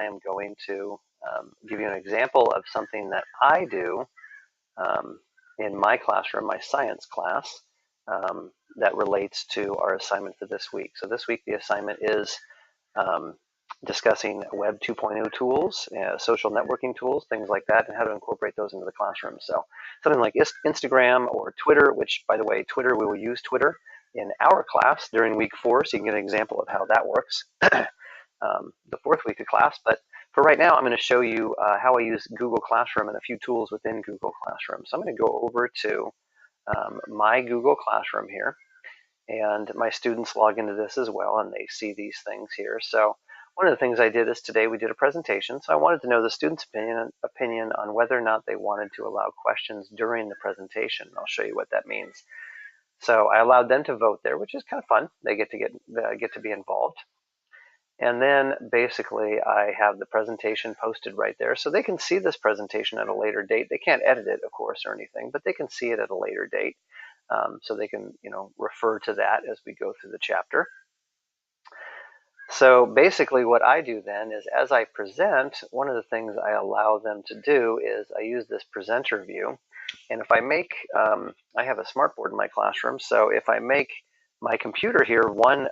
I am going to give you an example of something that I do in my classroom, my science class, that relates to our assignment for this week. So this week the assignment is discussing Web 2.0 tools, social networking tools, things like that, and how to incorporate those into the classroom. So something like Instagram or Twitter, which, by the way, Twitter, we will use Twitter in our class during week 4, so you can get an example of how that works the 4th week of class. But for right now, I'm going to show you how I use Google Classroom and a few tools within Google Classroom. So I'm going to go over to my Google Classroom here, and my students log into this as well, and they see these things here. So one of the things I did is today we did a presentation, so I wanted to know the students' opinion on whether or not they wanted to allow questions during the presentation. I'll show you what that means. So I allowed them to vote there, which is kind of fun. They get to be involved. And then basically I have the presentation posted right there, so they can see this presentation at a later date. They can't edit it, of course, or anything, but they can see it at a later date. So they can, refer to that as we go through the chapter. So basically what I do then is, as I present, one of the things I allow them to do is I use this presenter view. And if I make, I have a smartboard in my classroom, so if I make my computer here one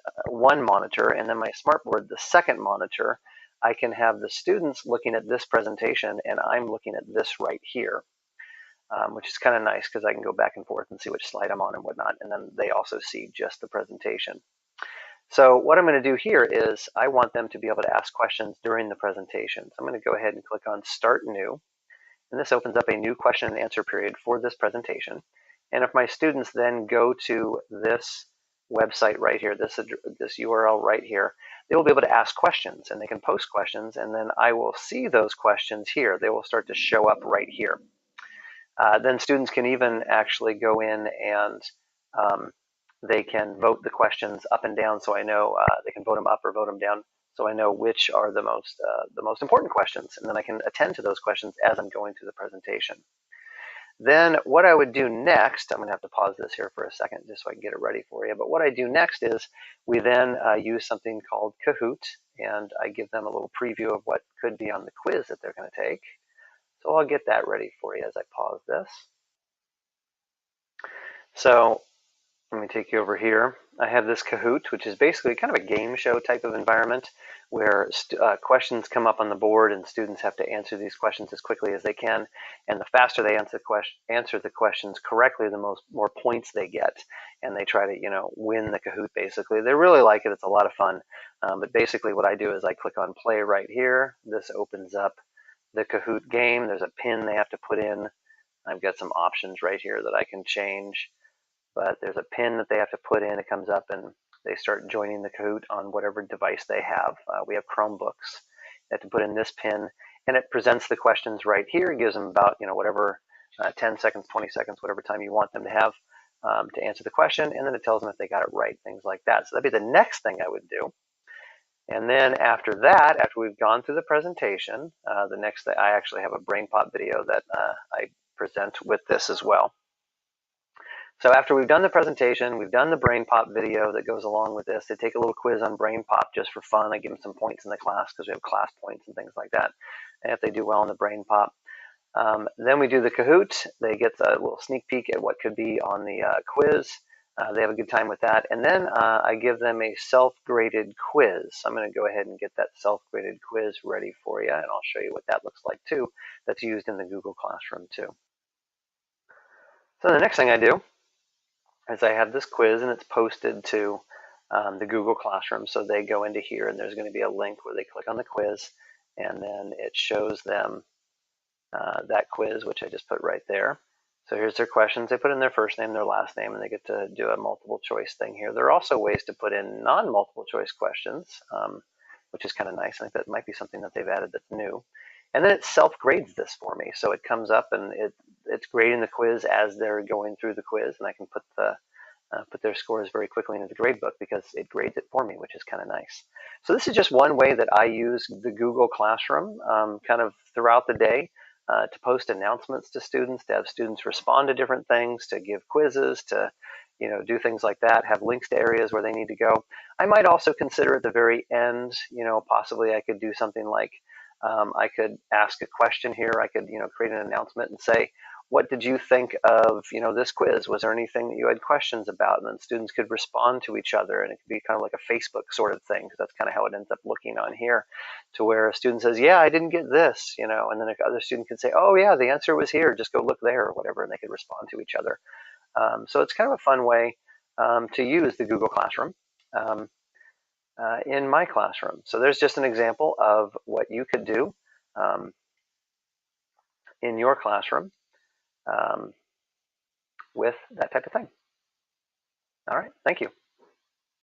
monitor and then my smartboard the second monitor, I can have the students looking at this presentation and I'm looking at this right here, which is kind of nice because I can go back and forth and see which slide I'm on and whatnot, and then they also see just the presentation. So what I'm going to do here is I want them to be able to ask questions during the presentation. So I'm going to go ahead and click on Start New, and this opens up a new question and answer period for this presentation. And if my students then go to this website right here, this URL right here, they will be able to ask questions and they can post questions, and then I will see those questions here. They will start to show up right here. Then students can even actually go in and they can vote the questions up and down, so I know they can vote them up or vote them down, so I know which are the most important questions, and then I can attend to those questions as I'm going through the presentation. Then what I would do next, I'm going to have to pause this here for a second just so I can get it ready for you, but what I do next is we then use something called Kahoot, and I give them a little preview of what could be on the quiz that they're going to take. So I'll get that ready for you as I pause this. So let me take you over here. I have this Kahoot, which is basically kind of a game show type of environment where questions come up on the board and students have to answer these questions as quickly as they can. And the faster they answer the questions correctly, the more points they get. And they try to, win the Kahoot basically. They really like it. It's a lot of fun. But basically what I do is I click on play right here. This opens up the Kahoot game. There's a pin they have to put in. I've got some options right here that I can change. But there's a pin that they have to put in. It comes up and they start joining the Kahoot on whatever device they have. We have Chromebooks. They have to put in this pin, and it presents the questions right here. It gives them about, whatever, 10 seconds, 20 seconds, whatever time you want them to have to answer the question, and then it tells them if they got it right, things like that. So that'd be the next thing I would do. And then after that, after we've gone through the presentation, the next thing, I actually have a brain pop video that I present with this as well. So after we've done the presentation, we've done the brain pop video that goes along with this. They take a little quiz on brain pop just for fun. I give them some points in the class because we have class points and things like that. And if they do well on the brain pop, then we do the Kahoot. They get a little sneak peek at what could be on the quiz. They have a good time with that. And then I give them a self-graded quiz. So I'm going to go ahead and get that self-graded quiz ready for you, and I'll show you what that looks like too. That's used in the Google Classroom too. So the next thing I do is I have this quiz, and it's posted to the Google Classroom. So they go into here, and there's going to be a link where they click on the quiz, and then it shows them that quiz, which I just put right there. So here's their questions. They put in their first name, their last name, and they get to do a multiple choice thing here. There are also ways to put in non-multiple choice questions, which is kind of nice. I think that might be something that they've added that's new. And then it self-grades this for me. So it comes up and it's grading the quiz as they're going through the quiz, and I can put their scores very quickly into the grade book because it grades it for me, which is kind of nice. So this is just one way that I use the Google Classroom kind of throughout the day to post announcements to students, to have students respond to different things, to give quizzes, to do things like that, have links to areas where they need to go. I might also consider at the very end, possibly I could do something like I could ask a question here. I could, create an announcement and say, what did you think of, this quiz? Was there anything that you had questions about? And then students could respond to each other, and it could be kind of like a Facebook sort of thing, because that's kind of how it ends up looking on here, to where a student says, yeah, I didn't get this, and then another student could say, oh yeah, the answer was here, just go look there or whatever, and they could respond to each other. So it's kind of a fun way to use the Google Classroom in my classroom. So there's just an example of what you could do um, in your classroom um, with that type of thing. All right, thank you.